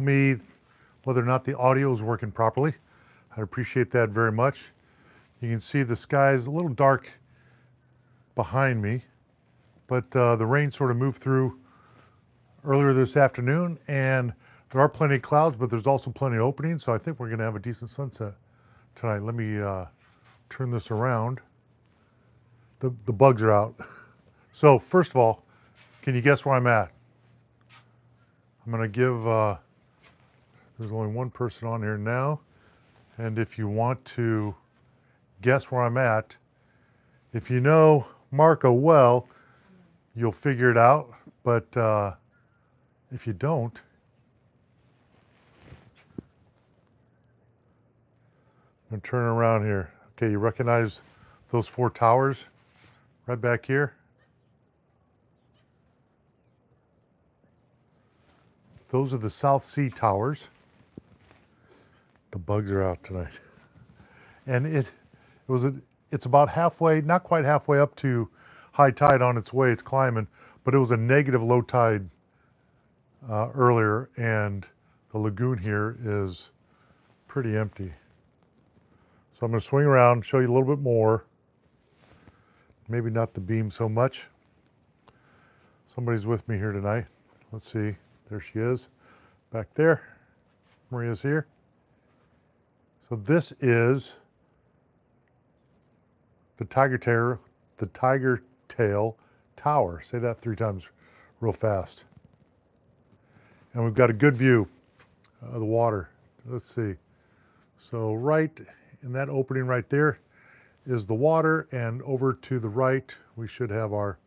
Me whether or not the audio is working properly. I'd appreciate that very much. You can see the sky is a little dark behind me, but the rain sort of moved through earlier this afternoon, and there are plenty of clouds, but there's also plenty of openings, so I think we're going to have a decent sunset tonight. Let me turn this around. The bugs are out. So first of all, can you guess where I'm at? I'm going to give, there's only one person on here now, and if you want to guess where I'm at, if you know Marco well, you'll figure it out, but if you don't, I'm going to turn around here. Okay, you recognize those four towers right back here? Those are the South Sea towers. The bugs are out tonight. And it's about halfway, not quite halfway up to high tide on its way. It's climbing, but it was a negative low tide earlier, and the lagoon here is pretty empty. So I'm going to swing around, show you a little bit more. Maybe not the beam so much. Somebody's with me here tonight. Let's see. There she is, back there. Maria's here. So this is the Tiger Tail Tower. Say that 3 times real fast. And we've got a good view of the water. Let's see. So right in that opening right there is the water, and over to the right we should have our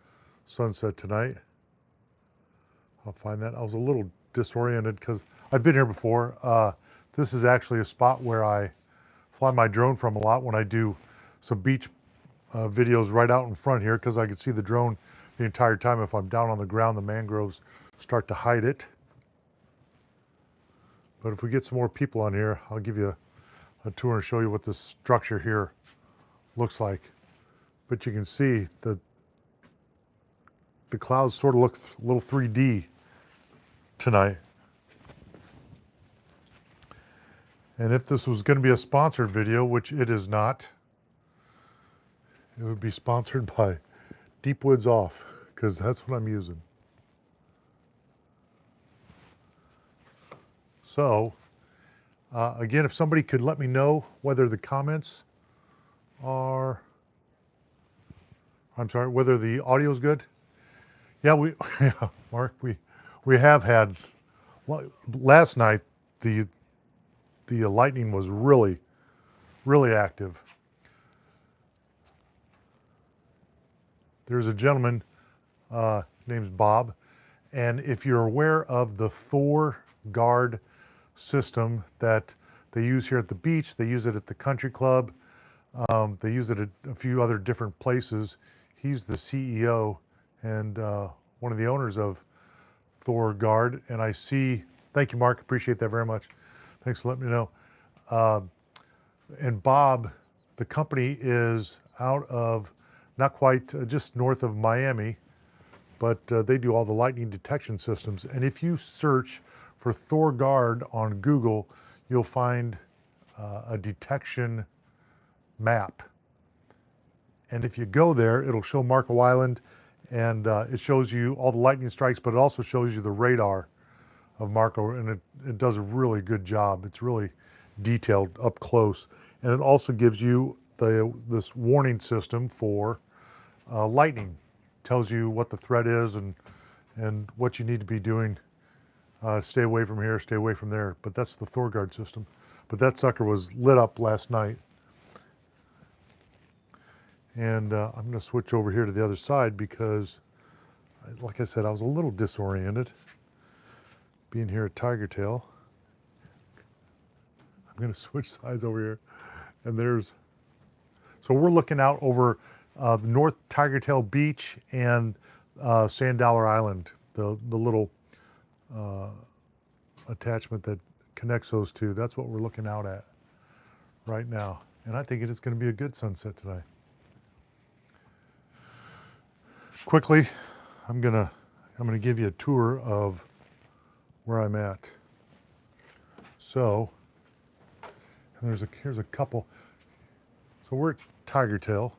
sunset tonight. I'll find that. I was a little disoriented because I've been here before. This is actually a spot where I fly my drone from a lot when I do some beach videos right out in front here, because I can see the drone the entire time. If I'm down on the ground, the mangroves start to hide it. But if we get some more people on here, I'll give you a tour and show you what this structure here looks like. But you can see the clouds sort of look a little 3D tonight. And if this was going to be a sponsored video, which it is not, it would be sponsored by Deep Woods Off, because that's what I'm using. So, again, if somebody could let me know whether the comments are, I'm sorry, whether the audio is good. Yeah, yeah, Mark, we have had, well, last night the lightning was really active. There's a gentleman named Bob, and if you're aware of the Thor guard system that they use here at the beach, they use it at the country club, they use it at a few other different places. He's the CEO and one of the owners of Thor Guard, and I see, thank you Mark, appreciate that very much. Thanks for letting me know. And Bob, the company is out of, not quite, just north of Miami, but they do all the lightning detection systems. And if you search for Thor Guard on Google, you'll find a detection map. And if you go there, it'll show Marco Island, and it shows you all the lightning strikes, but it also shows you the radar of Marco, and it does a really good job. It's really detailed up close. And it also gives you this warning system for lightning. Tells you what the threat is and what you need to be doing. Stay away from here, stay away from there. But that's the ThorGuard system. But that sucker was lit up last night. And I'm going to switch over here to the other side because, like I said, I was a little disoriented being here at Tiger Tail. I'm going to switch sides over here. And so we're looking out over the North Tiger Tail Beach and Sand Dollar Island, the little attachment that connects those two. That's what we're looking out at right now. And I think it is going to be a good sunset tonight. Quickly, I'm gonna give you a tour of where I'm at. So, and here's a couple. So we're at Tiger Tail,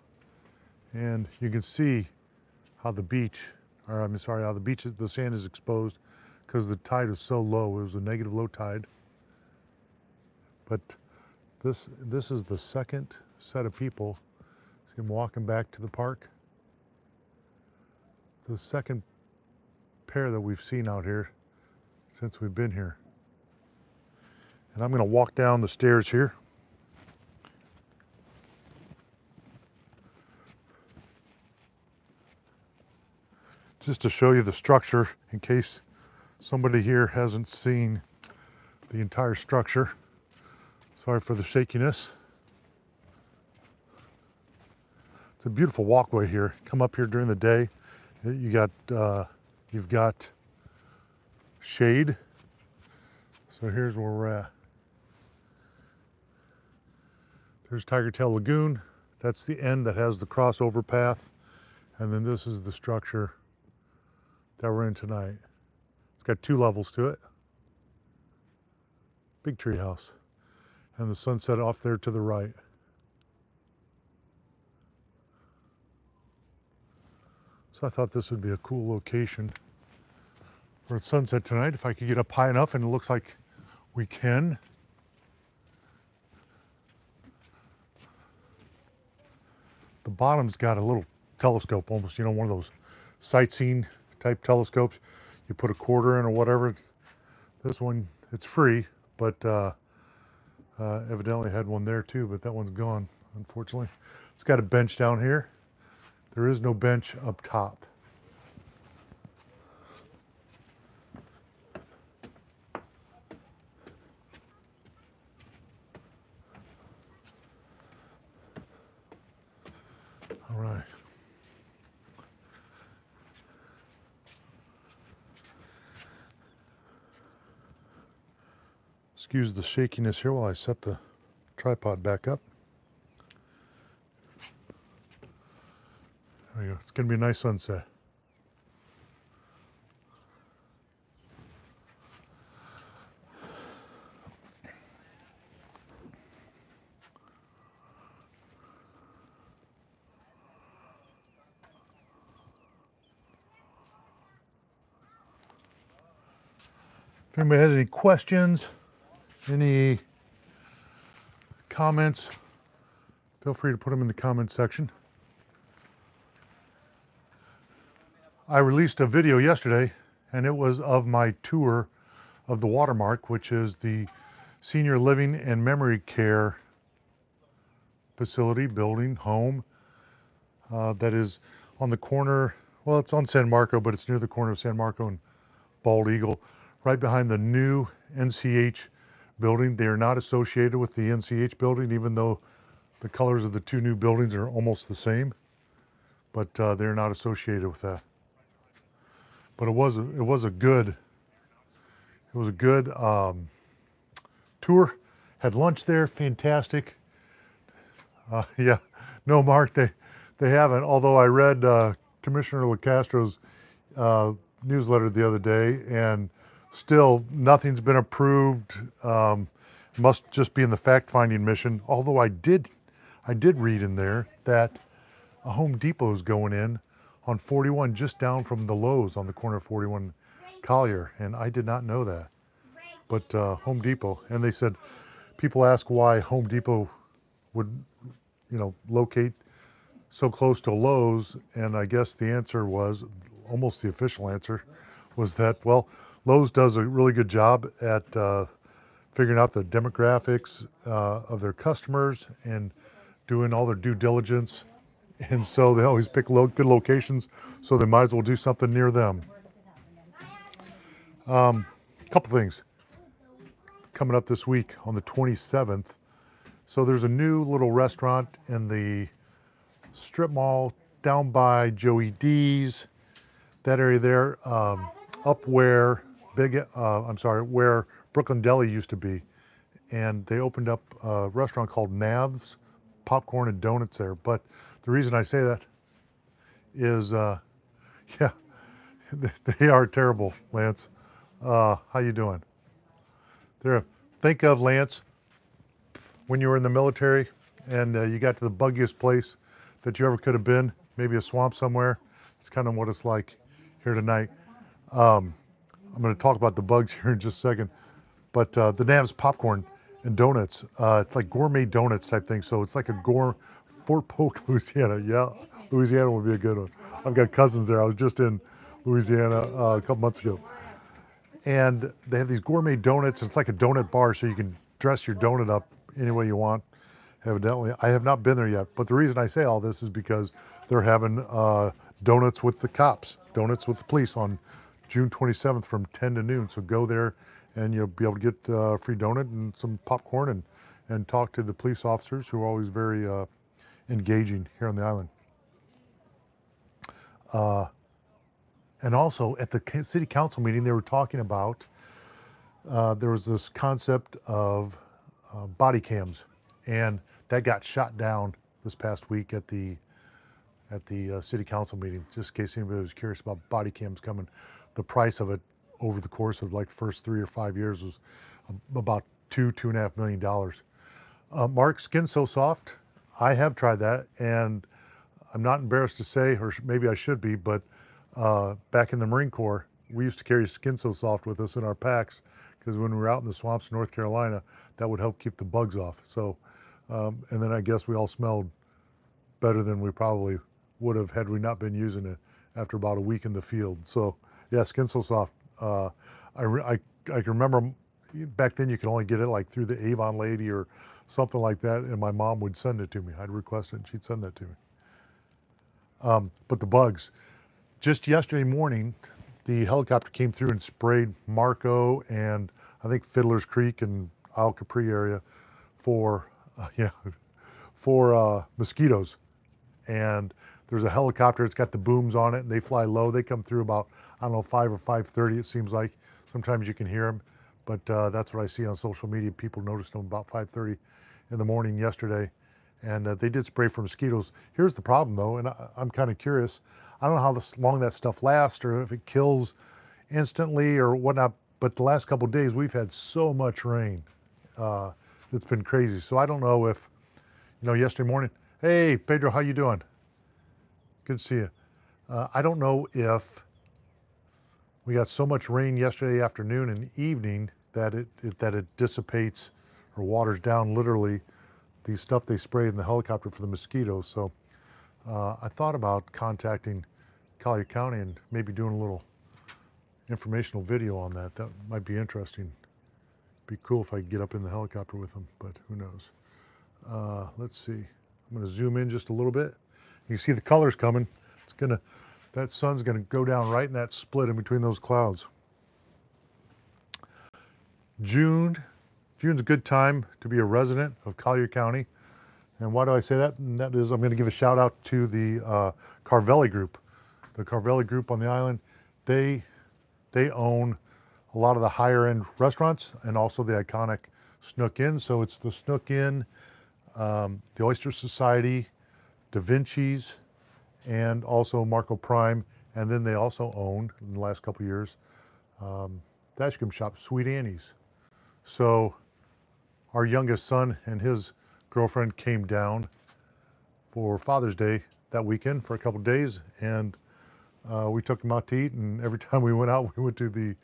and you can see how the beach, or I'm sorry, how the sand is exposed because the tide is so low. It was a negative low tide. But this is the second set of people. See them walking back to the park. The second pair that we've seen out here since we've been here. And I'm going to walk down the stairs here. Just to show you the structure in case somebody here hasn't seen the entire structure. Sorry for the shakiness. It's a beautiful walkway here. Come up here during the day. You've got shade. So here's where we're at. There's Tiger Tail Lagoon. That's the end that has the crossover path. And then this is the structure that we're in tonight. It's got 2 levels to it. Big tree house. And the sunset off there to the right. So I thought this would be a cool location for sunset tonight if I could get up high enough, and it looks like we can. The bottom's got a little telescope, almost, you know, one of those sightseeing type telescopes. You put a quarter in or whatever. This one, it's free, but evidently had one there too, but that one's gone, unfortunately. It's got a bench down here. There is no bench up top. All right. Excuse the shakiness here while I set the tripod back up. There we go. It's going to be a nice sunset. If anybody has any questions, any comments, feel free to put them in the comment section. I released a video yesterday, and it was of my tour of the Watermark, which is the senior living and memory care facility, building, home, that is on the corner, well, it's on San Marco, but it's near the corner of San Marco and Bald Eagle, right behind the new NCH building. They are not associated with the NCH building, even though the colors of the 2 new buildings are almost the same, but they're not associated with that. But it was a good tour. Had lunch there, fantastic. Yeah, no, Mark, they haven't. Although I read Commissioner LaCastro's newsletter the other day, and still nothing's been approved. Must just be in the fact-finding mission. Although I did read in there that a Home Depot is going in on 41, just down from the Lowe's on the corner of 41 Collier, and I did not know that. But Home Depot, and they said, people ask why Home Depot would, you know, locate so close to Lowe's, and I guess the answer was, almost the official answer, was that, well, Lowe's does a really good job at figuring out the demographics of their customers and doing all their due diligence. And so they always pick good locations, so they might as well do something near them. Couple things coming up this week on the 27th. So there's a new little restaurant in the strip mall down by Joey D's, that area there, up where where Brooklyn Deli used to be. And they opened up a restaurant called Nav's Popcorn and Donuts there. But the reason I say that is, yeah, they are terrible, Lance. How you doing? They're think of, Lance, when you were in the military and you got to the buggiest place that you ever could have been, maybe a swamp somewhere. It's kind of what it's like here tonight. Um, I'm going to talk about the bugs here in just a second, but the Nav's popcorn and donuts, it's like gourmet donuts type thing. So it's like a Fort Polk, Louisiana. Yeah, Louisiana would be a good one. I've got cousins there. I was just in Louisiana a couple months ago, and they have these gourmet donuts. It's like a donut bar, so you can dress your donut up any way you want. Evidently, I have not been there yet, but the reason I say all this is because they're having donuts with the cops, donuts with the police on June 27th from 10 to noon. So go there, and you'll be able to get a free donut and some popcorn, and talk to the police officers who are always very engaging here on the island. Uh, and also at the city council meeting, they were talking about there was this concept of body cams, and that got shot down this past week at the city council meeting. Just in case anybody was curious about body cams coming, the price of it over the course of like the first 3 or 5 years was about $2.5 million. Mark, Skin So Soft, I have tried that, and I'm not embarrassed to say, or maybe I should be, but back in the Marine Corps, we used to carry Skin So Soft with us in our packs because when we were out in the swamps of North Carolina, that would help keep the bugs off. So, and then I guess we all smelled better than we probably would have had we not been using it after about a week in the field. So, yeah, Skin So Soft. I can remember back then you could only get it like through the Avon lady or something like that, and my mom would send it to me. I'd request it, and she'd send that to me. But the bugs. Just yesterday morning, the helicopter came through and sprayed Marco and I think Fiddler's Creek and Isle Capri area for yeah for mosquitoes. And there's a helicopter. It's got the booms on it, and they fly low. They come through about, I don't know, 5 or 5:30. It seems like sometimes you can hear them, but that's what I see on social media. People noticed them about 5:30 in the morning yesterday, and they did spray for mosquitoes. Here's the problem, though, and I'm kind of curious. I don't know how long that stuff lasts, or if it kills instantly or whatnot. But the last couple of days, we've had so much rain. It's been crazy. So I don't know if, yesterday morning. Hey, Pedro, how you doing? Good to see you. I don't know if we got so much rain yesterday afternoon and evening that it dissipates or waters down literally the stuff they spray in the helicopter for the mosquitoes. So I thought about contacting Collier County and maybe doing a little informational video on that. That might be interesting. Be cool if I could get up in the helicopter with them, but who knows? Let's see. I'm going to zoom in just a little bit. You can see the colors coming. That sun's going to go down right in that split in between those clouds. June's a good time to be a resident of Collier County. And why do I say that? And that is, I'm going to give a shout out to the Carvelli Group. The Carvelli Group on the island, they own a lot of the higher end restaurants and also the iconic Snook Inn. So it's the Snook Inn, the Oyster Society, Da Vinci's, and also Marco Prime. And then they also own, in the last couple of years, the ice cream shop, Sweet Annie's. So our youngest son and his girlfriend came down for Father's Day that weekend for a couple of days, and we took them out to eat. And every time we went out, we went to the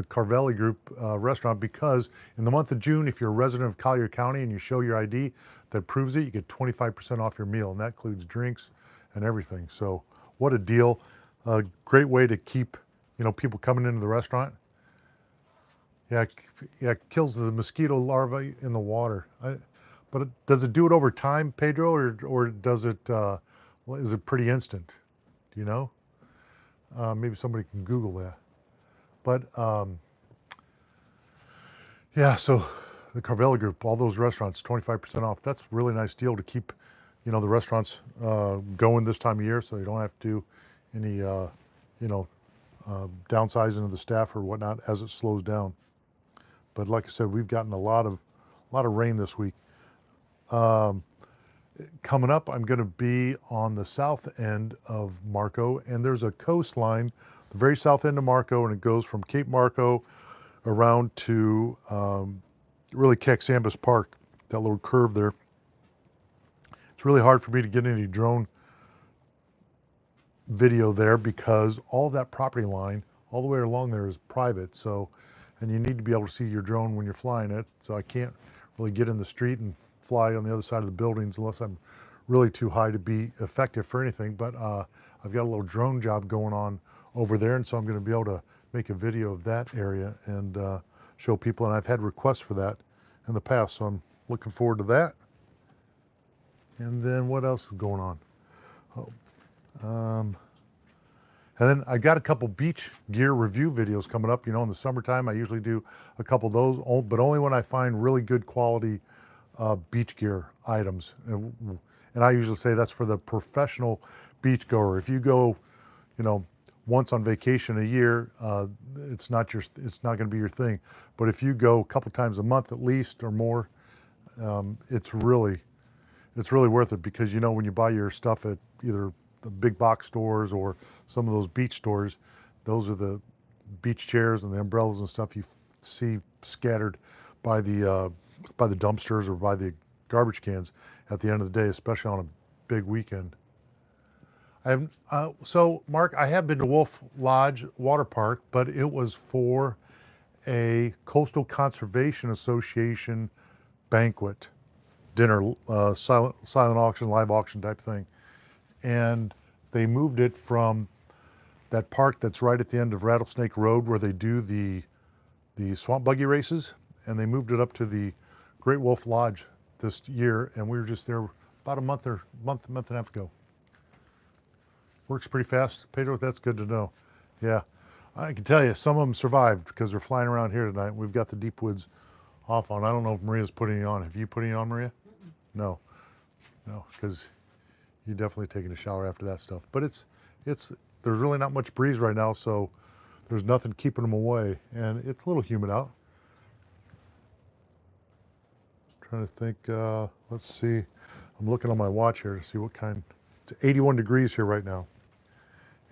Carvelli Group restaurant, because in the month of June, if you're a resident of Collier County and you show your ID that proves it, you get 25% off your meal, and that includes drinks and everything. So what a deal. A great way to keep people coming into the restaurant. Yeah, it kills the mosquito larvae in the water. But does it do it over time, Pedro, or does it is it pretty instant? Do you know? Maybe somebody can Google that. But yeah, so the Carvelli Group, all those restaurants, 25% off. That's a really nice deal to keep, the restaurants going this time of year, so you don't have to do any, downsizing of the staff or whatnot as it slows down. But like I said, we've gotten a lot of rain this week. Coming up, I'm going to be on the south end of Marco, and there's a coastline, the very south end of Marco, and it goes from Cape Marco around to really Caxambas Park, that little curve there. It's really hard for me to get any drone video there because all of that property line all the way along there is private. So, and you need to be able to see your drone when you're flying it. So I can't really get in the street and fly on the other side of the buildings unless I'm really too high to be effective for anything. But I've got a little drone job going on over there, and so I'm going to be able to make a video of that area and show people. And I've had requests for that in the past, so I'm looking forward to that. And then what else is going on? Oh, and then I got a couple beach gear review videos coming up. You know, in the summertime, I usually do a couple of those, but only when I find really good quality beach gear items. And I usually say that's for the professional beach goer. If you go, you know, once on vacation a year, it's not going to be your thing. But if you go a couple times a month at least or more, it's really worth it, because you know, when you buy your stuff at either the big box stores or some of those beach stores, those are the beach chairs and the umbrellas and stuff you see scattered by the dumpsters or by the garbage cans at the end of the day, especially on a big weekend. So Mark, I have been to Wolf Lodge Water Park, but it was for a Coastal Conservation Association banquet dinner, silent auction, live auction type thing. And they moved it from that park that's right at the end of Rattlesnake Road where they do the swamp buggy races, and they moved it up to the Great Wolf Lodge this year, and we were just there about a month and a half ago. Works pretty fast, Pedro. That's good to know. Yeah, I can tell you some of them survived because they're flying around here tonight. We've got the deep woods off on. I don't know if Maria's putting it on. Have you put it on, Maria? No, because you're definitely taking a shower after that stuff. But there's really not much breeze right now, so there's nothing keeping them away, and it's a little humid out. Trying to think. Let's see. I'm looking on my watch here to see what kind. It's 81 degrees here right now.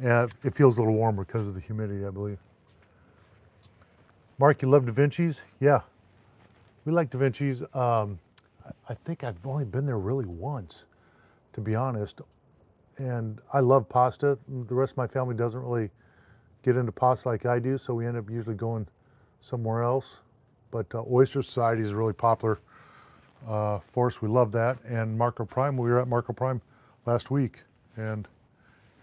And it feels a little warmer because of the humidity, I believe. Mark, you love Da Vinci's? Yeah, we like Da Vinci's. I think I've only been there really once, to be honest. And I love pasta. The rest of my family doesn't really get into pasta like I do, so we end up usually going somewhere else. But Oyster Society is really popular for us. We love that. And Marco Prime, we were at Marco Prime last week, and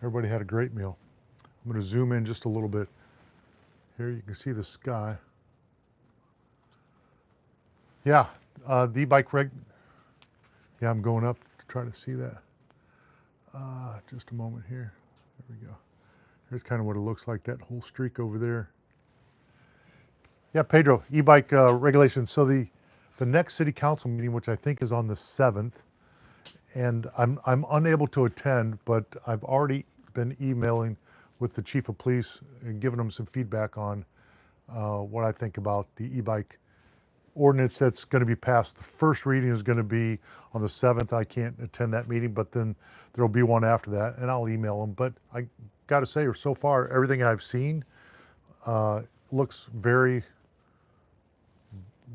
everybody had a great meal. I'm going to zoom in just a little bit. Here you can see the sky. Yeah, the e-bike reg. Yeah, I'm going up to try to see that. Just a moment here. There we go. Here's kind of what it looks like, that whole streak over there. Yeah, Pedro, e-bike regulations. So the next city council meeting, which I think is on the 7th, and I'm unable to attend, but I've already been emailing with the chief of police and giving him some feedback on what I think about the e-bike ordinance that's going to be passed. The first reading is going to be on the 7th. I can't attend that meeting, but then there'll be one after that, and I'll email them. But I got to say, so far, everything I've seen looks very,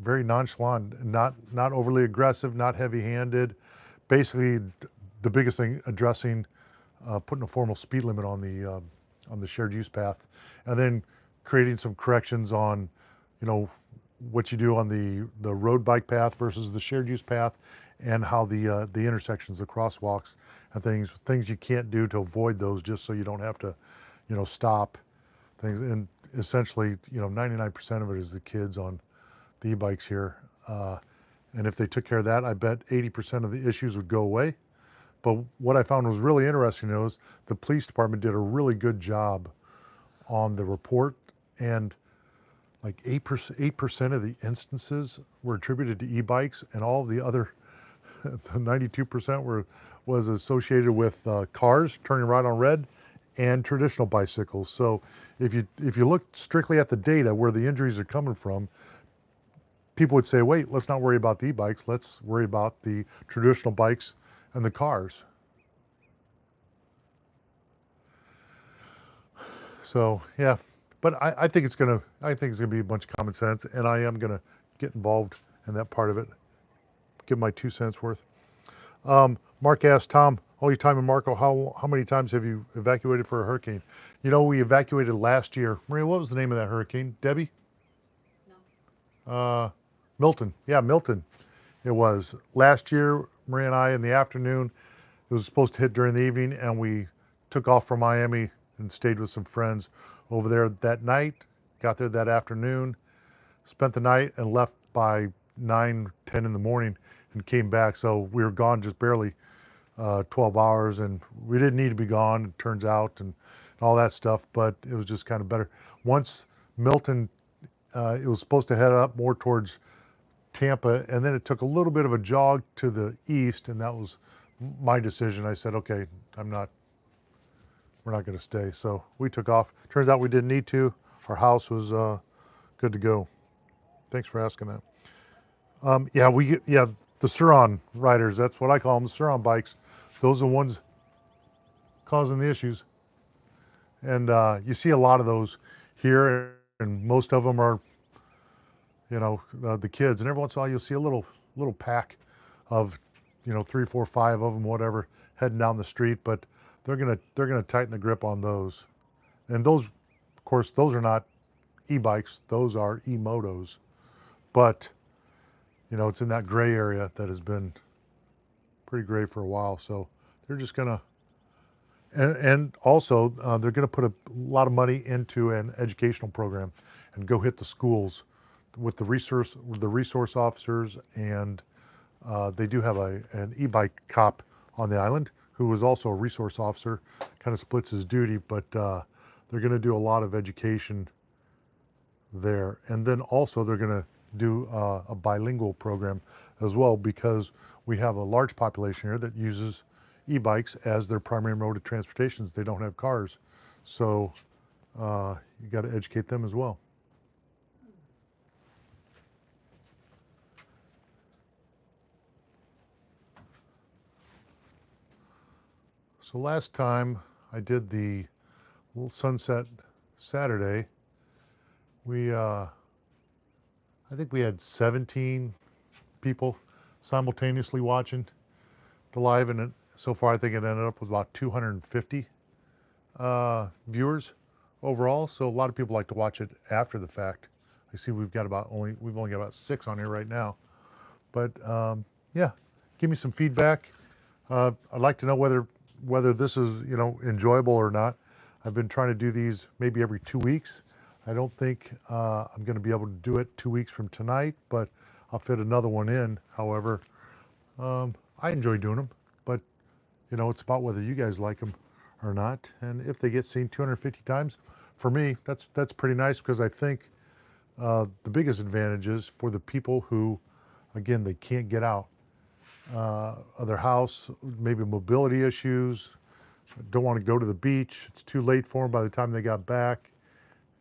very nonchalant, not overly aggressive, not heavy-handed. Basically, the biggest thing, addressing putting a formal speed limit on the shared use path, and then creating some corrections on, you know, what you do on the road bike path versus the shared use path, and how the intersections, the crosswalks, and things you can't do to avoid those, just so you don't have to, you know, stop things. And essentially, you know, 99% of it is the kids on the e-bikes here. And if they took care of that, I bet 80% of the issues would go away. But what I found was really interesting is the police department did a really good job on the report, and like 8% of the instances were attributed to e-bikes, and all the other 92% was associated with cars turning right on red and traditional bicycles. So if you look strictly at the data where the injuries are coming from, people would say, wait, let's not worry about the e-bikes, let's worry about the traditional bikes and the cars. So yeah, but I think it's gonna be a bunch of common sense, and I am gonna get involved in that part of it. Give my 2 cents worth. Mark asked Tom, all your time in Marco, how many times have you evacuated for a hurricane? You know, we evacuated last year. Maria, what was the name of that hurricane? Debbie? Uh, Milton. Yeah, Milton. It was last year. Maria and I in the afternoon. It was supposed to hit during the evening, and we took off from Miami and stayed with some friends over there that night. Got there that afternoon, spent the night, and left by 9, 10 in the morning, and came back. So we were gone just barely 12 hours, and we didn't need to be gone, it turns out, and all that stuff. But it was just kind of better. Once Milton, it was supposed to head up more towards Tampa, and then it took a little bit of a jog to the east, and that was my decision. I said, okay, we're not going to stay. So we took off. Turns out we didn't need to. Our house was good to go. Thanks for asking that. Yeah, the Suron riders. That's what I call them, the Suron bikes. Those are the ones causing the issues, and you see a lot of those here, and most of them are, the kids. And every once in a while, you'll see a little pack of, 3, 4, 5 of them, whatever, heading down the street. But they're gonna tighten the grip on those. And those, of course, those are not e-bikes. Those are e-motos. But it's in that gray area that has been pretty gray for a while. So they're just gonna, and also they're gonna put a lot of money into an educational program and go hit the schools with the resource officers, and they do have an e-bike cop on the island who is also a resource officer, kind of splits his duty, but they're going to do a lot of education there. And then also they're going to do a bilingual program as well, because we have a large population here that uses e-bikes as their primary mode of transportation. They don't have cars. So you got to educate them as well. So last time I did the little sunset Saturday, I think we had 17 people simultaneously watching the live, and so far I think it ended up with about 250 viewers overall. So a lot of people like to watch it after the fact. I see we've only got about 6 on here right now, but yeah, give me some feedback. I'd like to know whether this is enjoyable or not. I've been trying to do these maybe every 2 weeks. I don't think I'm going to be able to do it 2 weeks from tonight, but I'll fit another one in. However, I enjoy doing them, but it's about whether you guys like them or not. And if they get seen 250 times, for me, that's pretty nice, because I think the biggest advantage is for the people who, again, they can't get out of their house, maybe mobility issues, don't want to go to the beach. It's too late for them by the time they got back.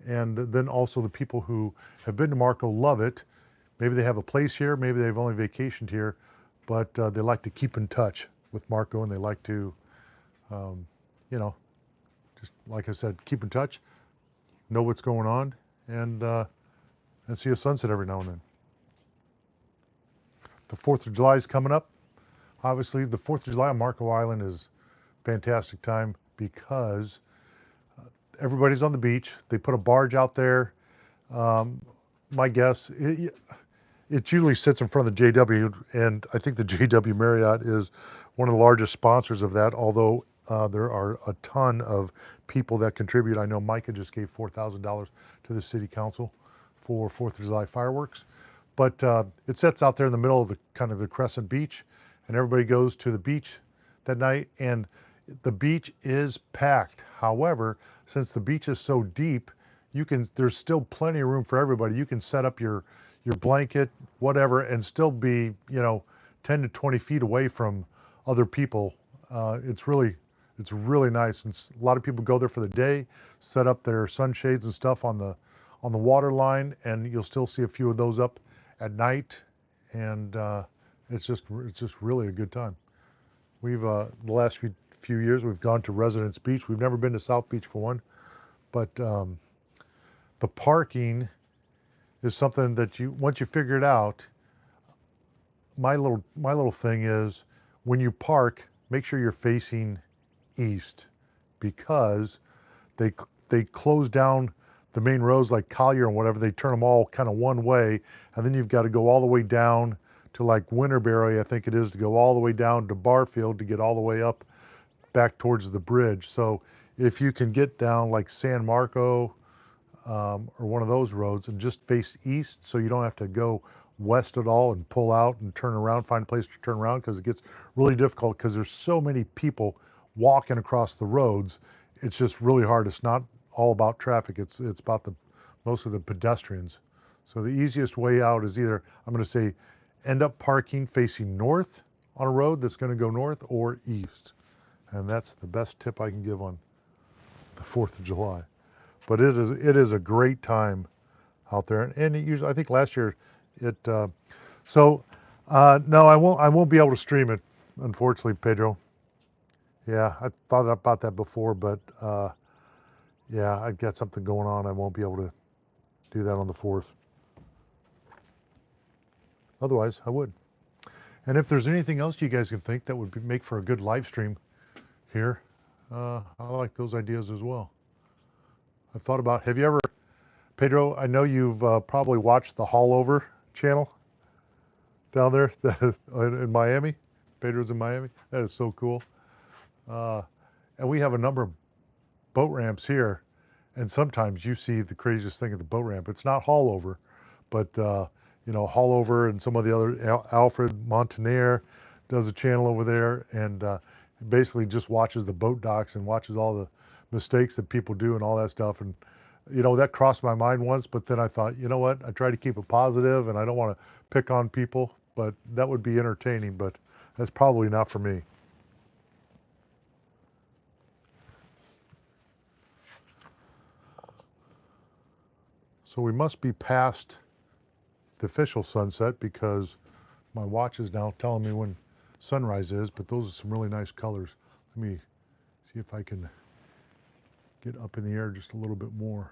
And then also the people who have been to Marco love it. Maybe they have a place here, maybe they've only vacationed here, but they like to keep in touch with Marco, and they like to, um, just like I said, keep in touch, know what's going on, and see a sunset every now and then. The 4th of July is coming up. Obviously, the 4th of July on Marco Island is a fantastic time, because everybody's on the beach. They put a barge out there. Um, my guess, it usually sits in front of the JW, and I think the JW Marriott is one of the largest sponsors of that, although there are a ton of people that contribute. I know Micah just gave $4,000 to the city council for 4th of July fireworks. But it sits out there in the middle of the kind of the Crescent Beach, and everybody goes to the beach that night, and the beach is packed. However, since the beach is so deep, there's still plenty of room for everybody. You can set up your blanket, whatever, and still be 10 to 20 feet away from other people. It's really nice. And a lot of people go there for the day, set up their sunshades and stuff on the water line, and you'll still see a few of those up at night. And it's just really a good time. We've the last few years we've gone to Residence Beach. We've never been to South Beach for one, but The parking is something that once you figure it out, my little thing is when you park, make sure you're facing east because they they close down the main roads like Collier and whatever. They turn them all kind of one way, and then you've got to go all the way down to like Winterberry, I think it is, to go all the way down to Barfield to get all the way up back towards the bridge. So if you can get down like San Marco or one of those roads and just face east so you don't have to go west at all and pull out and turn around, find a place to turn around because it gets really difficult because there's so many people walking across the roads. It's just really hard. It's not all about traffic. It's about most of the pedestrians. So the easiest way out is either, I'm going to say, end up parking facing north on a road that's going to go north or east. And that's the best tip I can give on the 4th of July. But it is a great time out there, and it usually, I think last year it no, I won't be able to stream it, unfortunately, Pedro. Yeah, I thought about that before, but yeah, I've got something going on. I won't be able to do that on the 4th. Otherwise, I would. And if there's anything else you guys can think that would make for a good live stream here, I like those ideas as well. I thought about, have you ever, Pedro, I know you've probably watched the Haulover channel down there in Miami. Pedro's in Miami. That is so cool. And we have a number of boat ramps here, and sometimes you see the craziest thing at the boat ramp. It's not Haulover, but Haulover and some of the other, Alfred Montaner does a channel over there, and basically just watches the boat docks and watches all the mistakes that people do and all that stuff. And that crossed my mind once, but then I thought, you know what? I try to keep it positive, and I don't want to pick on people, but that would be entertaining, but that's probably not for me. So we must be past the official sunset because my watch is now telling me when sunrise is, but those are some really nice colors. Let me see if I can get up in the air just a little bit more.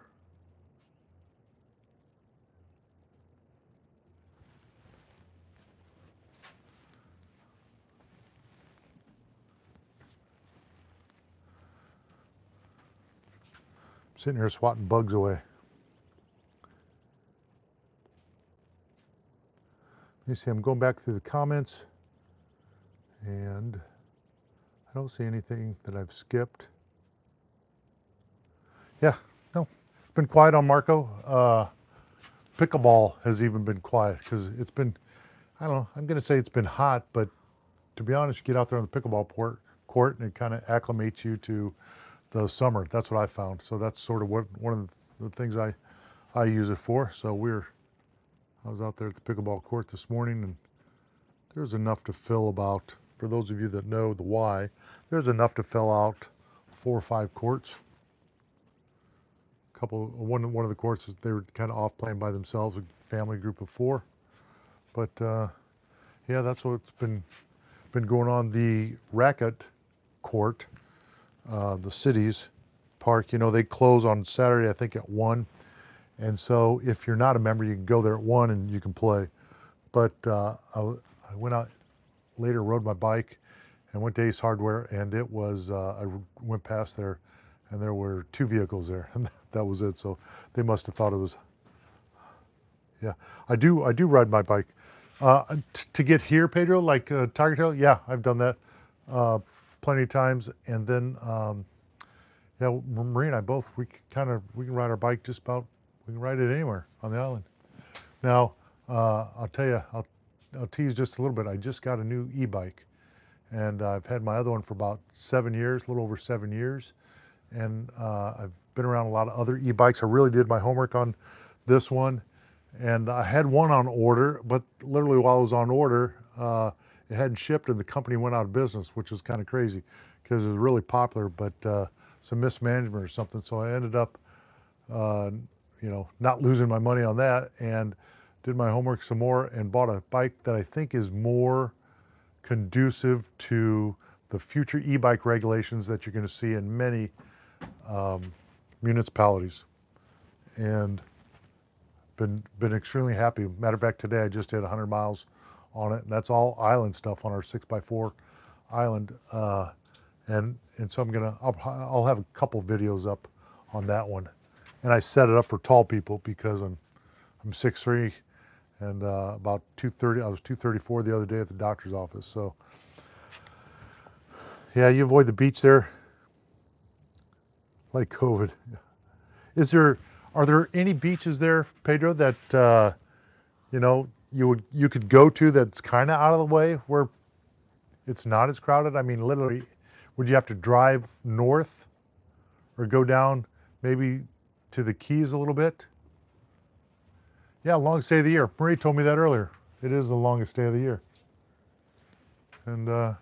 I'm sitting here swatting bugs away. Let me see, I'm going back through the comments, and I don't see anything that I've skipped. Yeah, no, it's been quiet on Marco. Pickleball has even been quiet because it's been, I don't know, I'm going to say it's been hot, but to be honest, you get out there on the pickleball court and it kind of acclimates you to the summer. That's what I found. So that's sort of one of the things I use it for. So I was out there at the pickleball court this morning, and there's enough to fill about, for those of you that know the why, there's enough to fill out 4 or 5 courts. One of the courts, they were kind of off playing by themselves, a family group of 4. But yeah, that's what's been going on. The racket court, the city's park, they close on Saturday, I think at 1. And so if you're not a member, you can go there at 1 and you can play. But I went out later, rode my bike, and went to Ace Hardware, and it was, I went past there, and there were 2 vehicles there, and that was it. So they must have thought it was, yeah. I do ride my bike. To get here, Pedro, like Tiger Trail, yeah, I've done that plenty of times. And then, yeah, Marie and I both, we can ride our bike just about, we can ride it anywhere on the island. Now, I'll tell you, I'll tease just a little bit. I just got a new e-bike, and I've had my other one for about 7 years, a little over 7 years. And I've been around a lot of other e-bikes. I really did my homework on this one. And I had one on order, but literally while I was on order, it hadn't shipped and the company went out of business, which was kind of crazy because it was really popular, but some mismanagement or something. So I ended up, not losing my money on that, and did my homework some more and bought a bike that I think is more conducive to the future e-bike regulations that you're going to see in many municipalities. and been extremely happy. Matter of fact, today I just hit 100 miles on it, and that's all island stuff on our 6x4 island. And so I'll have a couple videos up on that one. And I set it up for tall people because I'm 6'3", and about 230. I was 234 the other day at the doctor's office. So yeah, you avoid the beach there like COVID. Are there any beaches there, Pedro, that you could go to that's kind of out of the way where it's not as crowded? I mean, literally, would you have to drive north or go down maybe to the Keys a little bit? Yeah, longest day of the year. Marie told me that earlier. It is the longest day of the year, and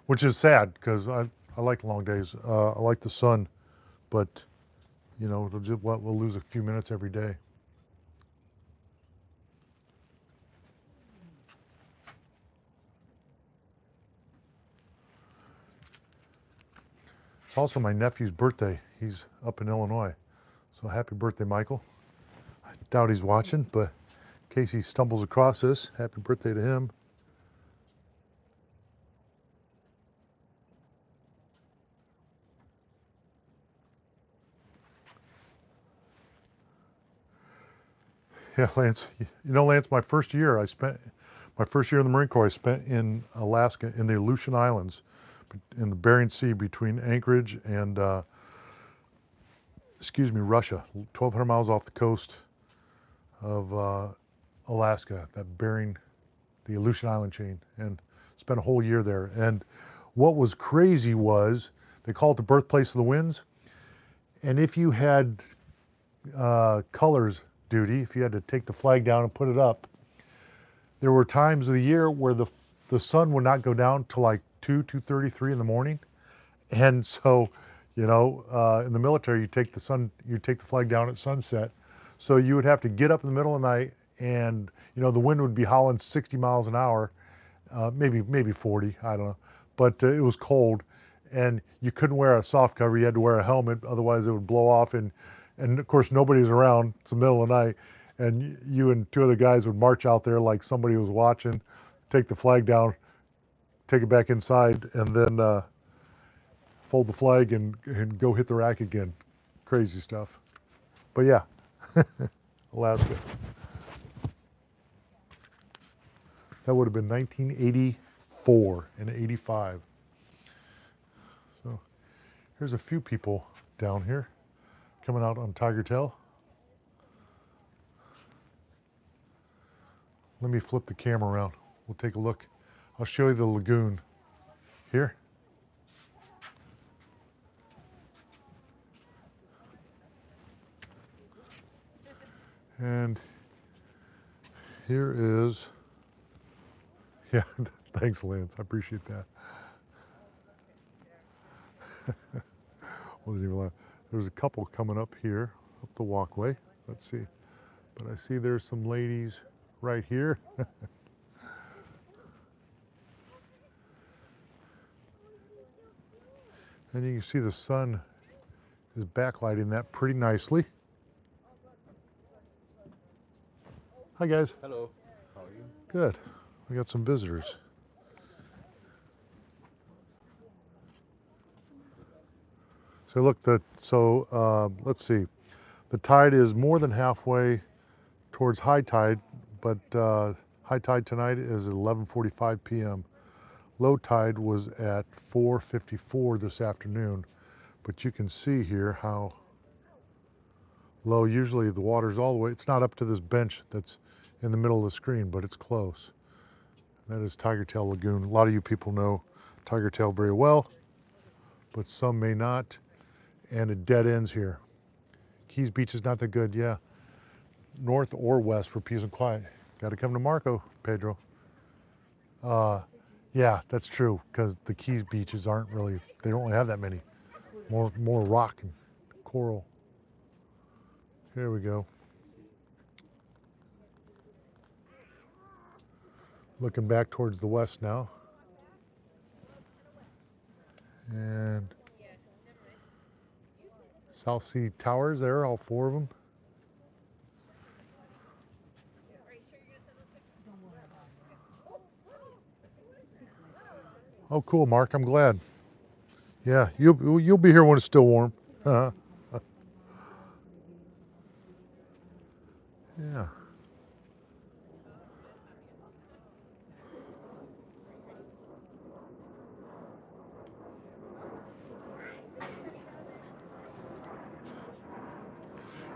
which is sad because I like long days. I like the sun, but we'll lose a few minutes every day. It's also my nephew's birthday. He's up in Illinois, so happy birthday, Michael. I doubt he's watching, but in case he stumbles across this, happy birthday to him. Yeah, Lance. Lance, my first year in the Marine Corps, I spent in Alaska in the Aleutian Islands, in the Bering Sea between Anchorage and, Russia, 1,200 miles off the coast of Alaska, the Aleutian Island chain, and spent a whole year there. And what was crazy was they call it the birthplace of the winds. And if you had colors duty, if you had to take the flag down and put it up, there were times of the year where the sun would not go down till like 2:33 in the morning. And so, in the military, you take the flag down at sunset. So you would have to get up in the middle of the night, and the wind would be howling 60 miles an hour, maybe 40, I don't know. But it was cold, and you couldn't wear a soft cover. You had to wear a helmet, otherwise it would blow off. And of course nobody's around. It's the middle of the night, and you and two other guys would march out there like somebody was watching, take the flag down, take it back inside, and then fold the flag and go hit the rack again. Crazy stuff. But yeah, Alaska. That would have been 1984 and 85. So here's a few people down here coming out on Tiger Tail. Let me flip the camera around. We'll take a look. I'll show you the lagoon here. And here is, yeah, thanks, Lance. I appreciate that. Wasn't even lying. There's a couple coming up here, up the walkway. Let's see. But I see there's some ladies right here. And you can see the sun is backlighting that pretty nicely. Hi, guys. Hello. How are you? Good. We got some visitors. So look, let's see. The tide is more than halfway towards high tide, but high tide tonight is at 11:45 p.m. Low tide was at 4:54 this afternoon, but you can see here how low. Usually the water's all the way. It's not up to this bench that's in the middle of the screen, but it's close. That is Tiger Tail Lagoon. A lot of you people know Tiger Tail very well, but some may not. And it dead ends here. Keys Beach is not that good, yeah. North or west for peace and quiet. Got to come to Marco, Pedro. Yeah, that's true, because the Keys beaches aren't really, they don't really have that many. More rock and coral. Here we go. Looking back towards the west now. And South Sea Towers there, all four of them. Oh, cool, Mark. I'm glad. Yeah, you'll be here when it's still warm. Uh, yeah.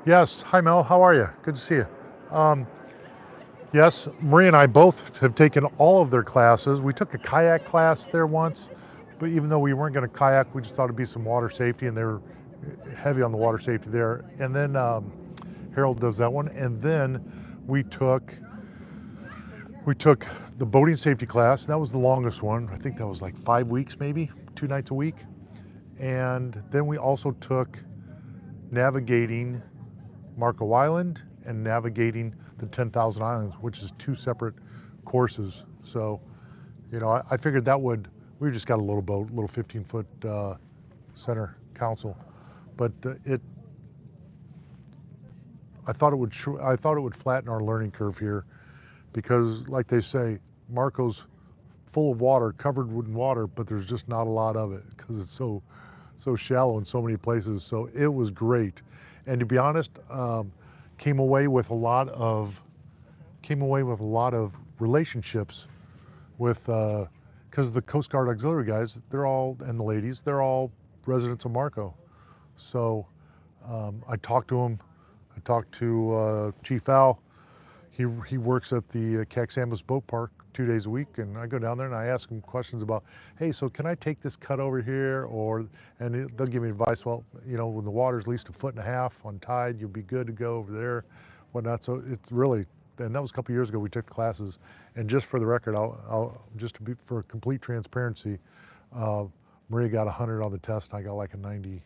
Yes. Hi, Mel. How are you? Good to see you. Um, yes, Marie and I both have taken all of their classes. We took a kayak class there once, but even though we weren't going to kayak, we just thought it'd be some water safety, and they were heavy on the water safety there. And then Harold does that one, and then we took we took the boating safety class. And that was the longest one. I think that was like 5 weeks, maybe 2 nights a week. And then we also took navigating Marco Island and navigating the 10,000 Islands, which is two separate courses. So, I figured that we just got a little boat, little 15-foot center console, but I thought it would flatten our learning curve here because, like they say, Marco's full of water, covered in water, but there's just not a lot of it because it's so shallow in so many places. So it was great, and to be honest, came away with a lot of relationships with because the Coast Guard auxiliary guys, they're all, and the ladies, they're all residents of Marco. So I talked to them. I talked to Chief Al. He works at the Caxamas Boat Park 2 days a week, and I go down there and I ask him questions about, hey, so can I take this cut over here, they'll give me advice. Well, when the water's at least 1.5 feet on tide, you'll be good to go over there, whatnot. So it's really, and that was a couple years ago. We took classes, and just for the record, I'll just to be for complete transparency, uh, Maria got 100 on the test, and I got like a 90,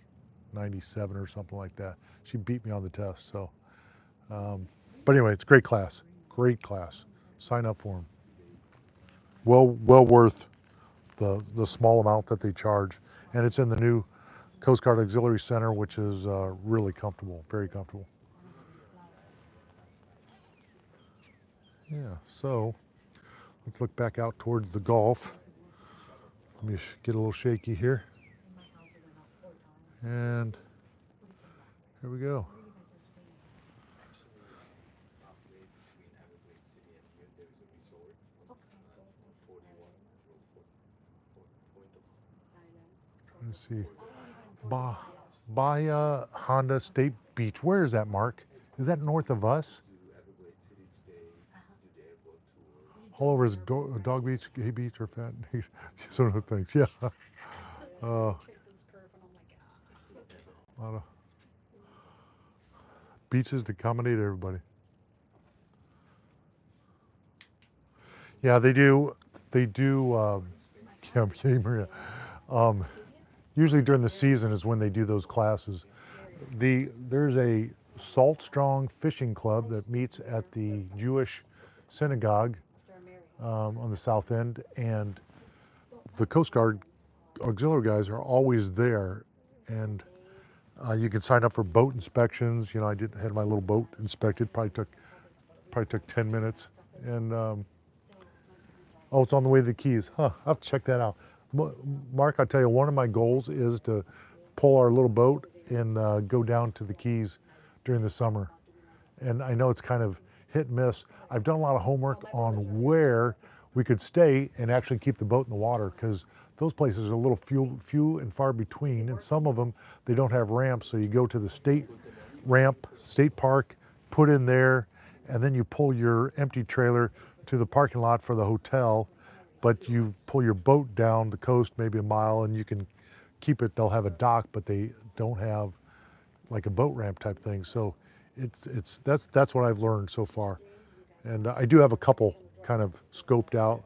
97 or something like that. She beat me on the test, so. But anyway, it's a great class. Great class. Sign up for them. Well worth the small amount that they charge, and it's in the new Coast Guard Auxiliary Center, which is really comfortable, very comfortable. Yeah. So let's look back out towards the Gulf. Let me get a little shaky here, and here we go. Let's see. Ba Bahia Honda State Beach. Where is that, Mark? Is that north of us? All over is Dog Beach, Gay Beach, or Fat? Sort of things. Yeah. A lot of beaches to accommodate everybody. Yeah, they do. They do. Yeah, Maria. Um, Usually during the season is when they do those classes. There's a Salt Strong Fishing Club that meets at the Jewish synagogue on the south end, and the Coast Guard auxiliary guys are always there, and you can sign up for boat inspections. I had my little boat inspected. Probably took 10 minutes, and oh, it's on the way to the Keys. Huh, I'll have to check that out. Mark, I'll tell you, one of my goals is to pull our little boat and go down to the Keys during the summer. And I know it's kind of hit and miss. I've done a lot of homework on where we could stay and actually keep the boat in the water, because those places are a little few and far between. And some of them, they don't have ramps. So you go to the state ramp, state park, put in there, and then you pull your empty trailer to the parking lot for the hotel. But you pull your boat down the coast maybe a mile, and you can keep it. They'll have a dock, but they don't have like a boat ramp type thing. So that's what I've learned so far. And I do have a couple kind of scoped out,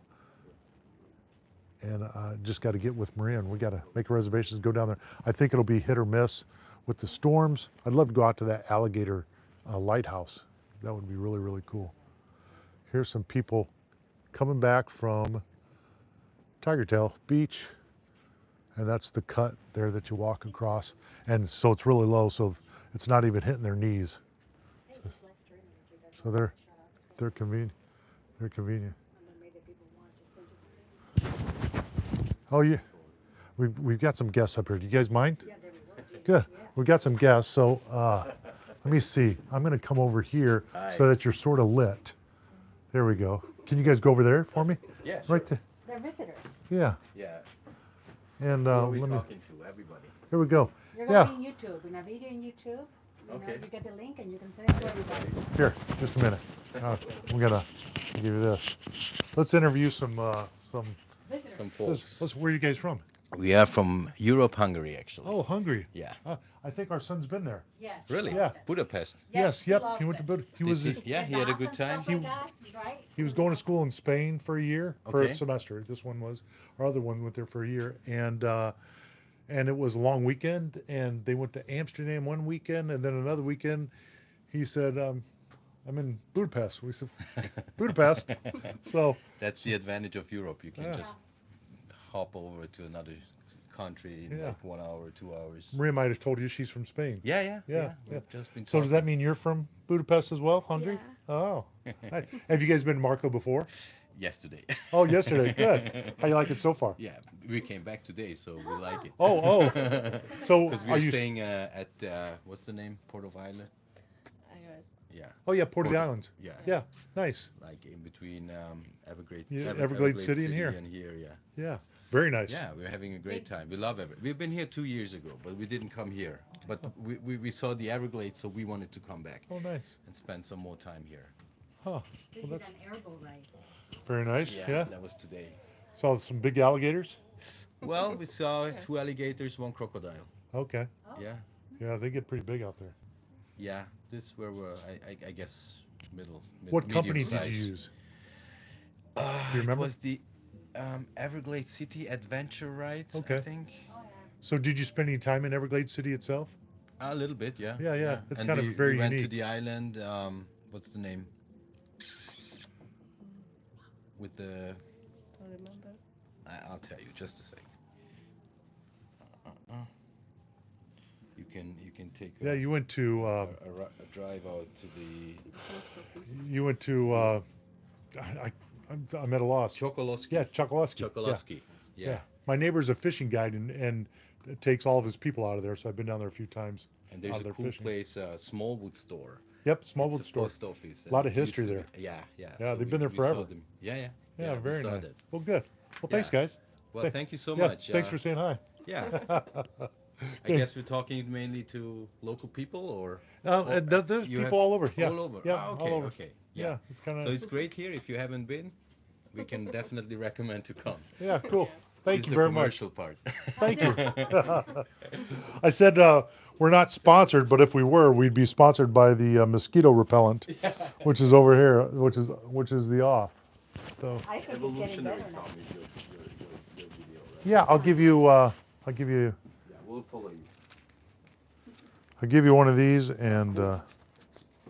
and just got to get with Maria, and we got to make reservations, go down there. I think it'll be hit or miss with the storms. I'd love to go out to that alligator lighthouse. That would be really, really cool. Here's some people coming back from Tiger Tail Beach, and that's the cut there that you walk across. And so it's really low, so it's not even hitting their knees. So they're convenient. They're convenient. Oh, yeah. We've got some guests up here. Do you guys mind? Good. We've got some guests. So let me see. I'm going to come over here so that you're sort of lit. There we go. Can you guys go over there for me? Yeah, sure. Right there. They're visitors. Yeah. Yeah. And Who are we let me. talking to? Everybody. Here we go. You're Yeah. gonna be in YouTube. In a video in YouTube, Okay. you get the link and you can send it to everybody. Here. Just a minute. I'm gonna give you this. Let's interview some Visitors. Some folks. Where are you guys from? We are from Europe, Hungary, actually. Oh, Hungary. Yeah. I think our son's been there. Yes. Really? Yeah. Budapest. Yes. he Yep. loves He went to it. Budapest. He Did was. he- yeah, he had a good time. He, like that, right? He was going to school in Spain for a year, for a Okay. semester. This one was. Our other one went there for a year, and it was a long weekend. And they went to Amsterdam one weekend, and then another weekend, he said, "I'm in Budapest." We said, "Budapest." So That's the advantage of Europe. You can Yeah. just hop over to another country in Yeah. like 1 hour, 2 hours. Maria might have told you she's from Spain. Yeah, yeah, Yeah. We've just been So does that talking. mean you're from Budapest as well, Hungary? Yeah. Oh. Nice. Have you guys been to Marco before? Yesterday. Oh, yesterday. Good. How you like it so far? Yeah, we came back today, so we like it. Oh. So Because are we're you? staying at what's the name? Port of Island. Anyways, Yeah. Oh yeah, Port of the Port- Islands. Yeah. Yeah. Nice. Like in between Everglades. Yeah, Everglades City and here. Yeah. Yeah. Very nice. Yeah, we're having a great time. We love Everglades. We've been here 2 years ago, but we didn't come here. But we saw the Everglades, so we wanted to come back Oh, nice. and spend some more time here. Huh. This Well, is that's an airboat ride. very nice. Yeah. That was today. Saw some big alligators. Well, we saw 2 alligators, 1 crocodile. Okay. Oh. Yeah. Yeah, they get pretty big out there. Yeah, this where we're, I guess, What medium company did size. you use? Uh, Do you it remember? was the Everglades City Adventure Rides, Okay. I think. Oh, yeah. So did you spend any time in Everglades City itself? A little bit, yeah. Yeah. It's And kind of very we went to unique. the island. What's the name? With the, don't remember. I'll tell you, just a sec. Uh, you can take Yeah, you went to a drive out to the Post office. you went to I'm at a loss. Chokoloski. Yeah, Chokoloski. Yeah. Chokoloski. Yeah. My neighbor's a fishing guide and takes all of his people out of there, so I've been down there a few times. And there's out a there cool fishing. place, Smallwood store. Yep, It's Smallwood a store. post office. Lot of and it used history to there. be- Yeah. Yeah, So they've been there we saw forever. them. Yeah. Yeah, we very saw nice. that. Well, good. Well, thanks, Yeah. guys. Well, thank you so Yeah, much. thanks for saying hi. Yeah. I guess we're talking mainly to local people, or There's you people have- all over. Yeah, all over. Yeah, Ah, okay, all over. okay. Yeah, it's kind of So it's great here. If you haven't been, we can definitely recommend to come. yeah, cool. Thank It's you the very much. commercial part. Thank you. I said we're not sponsored, but if we were, we'd be sponsored by the mosquito repellent, which is over here, which is the off. So I think it's getting better now. is your video, right? yeah, I'll give you Yeah, we'll follow you. one of these, and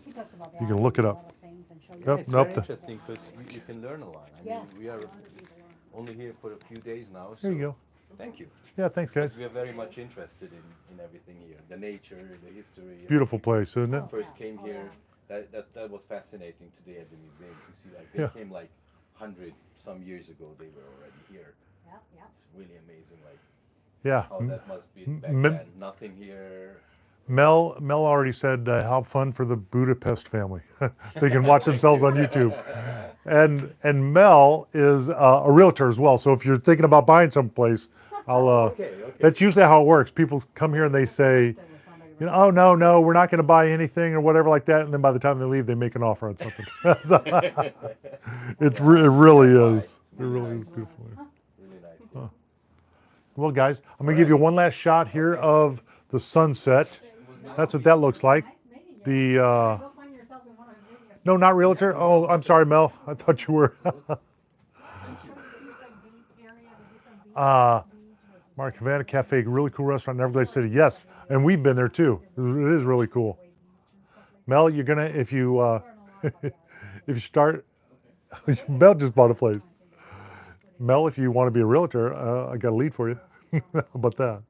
He talks about the You can look it island up. and a lot of things and show you Yep, It's nope, very interesting because you can learn a lot. I mean, Yes. we are a lot of people are. only here for a few days now. there you so go. Thank you. Yeah, thanks, But guys. we are very much interested in everything here, the nature, the history. Beautiful place, isn't it? Oh, First yeah. came Oh, here. yeah. That was fascinating today at the museum to see like they Yeah. came like 100 some years ago. They were already here. Yeah, yeah. It's really amazing, like Yeah. how that must be back m- then. Nothing here. Mel already said how fun for the Budapest family. They can watch themselves on YouTube. And Mel is a realtor as well. So if you're thinking about buying someplace, I'll. Okay. That's usually how it works. People come here and they say, There was somebody you know, oh no, we're not going to buy anything or whatever like that. And then by the time they leave, they make an offer on something. It really is. It really is beautiful. Really nice. Huh. Well, guys, I'm gonna give you one last shot here of the sunset. That's what that looks like. Nice meeting you. The Go find yourself in one of the videos. no, not realtor. Oh, I'm sorry, Mel. I thought you were. Mark Havana Cafe, really cool restaurant in Everglades City. Yes, and we've been there too. It is really cool. Mel, you're gonna if you if you start. Mel just bought a place. Mel, if you want to be a realtor, I got a lead for you. How about that?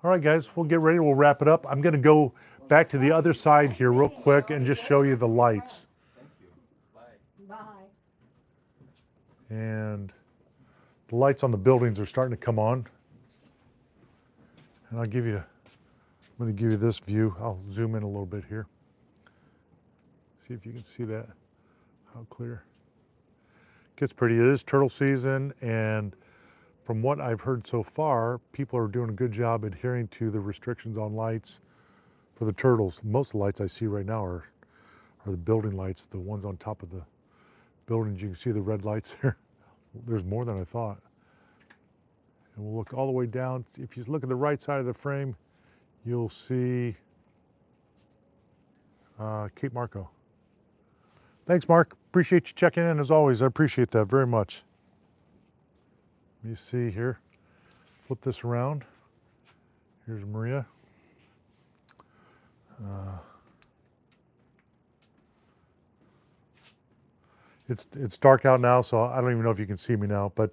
All right, guys, we'll get ready. We'll wrap it up. I'm going to go back to the other side here real quick and just show you the lights. Thank you. Bye. Bye. And the lights on the buildings are starting to come on. And I'm going to give you this view. I'll zoom in a little bit here. See if you can see that, how clear. Gets pretty. It is turtle season, and from what I've heard so far, people are doing a good job adhering to the restrictions on lights for the turtles. Most of the lights I see right now are the building lights, the ones on top of the buildings. You can see the red lights there. There's more than I thought. And we'll look all the way down. If you look at the right side of the frame, you'll see Cape Marco. Thanks, Mark. Appreciate you checking in as always. I appreciate that very much. Let me see here. Flip this around. Here's Maria. It's dark out now, so I don't even know if you can see me now. But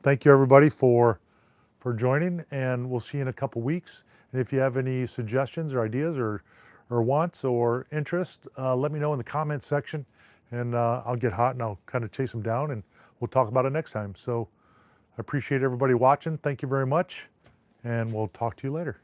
thank you everybody for joining, and we'll see you in a couple weeks. And if you have any suggestions or ideas or wants or interest, let me know in the comments section, and I'll get hot and I'll kind of chase them down, and we'll talk about it next time. So I appreciate everybody watching. Thank you very much, and we'll talk to you later.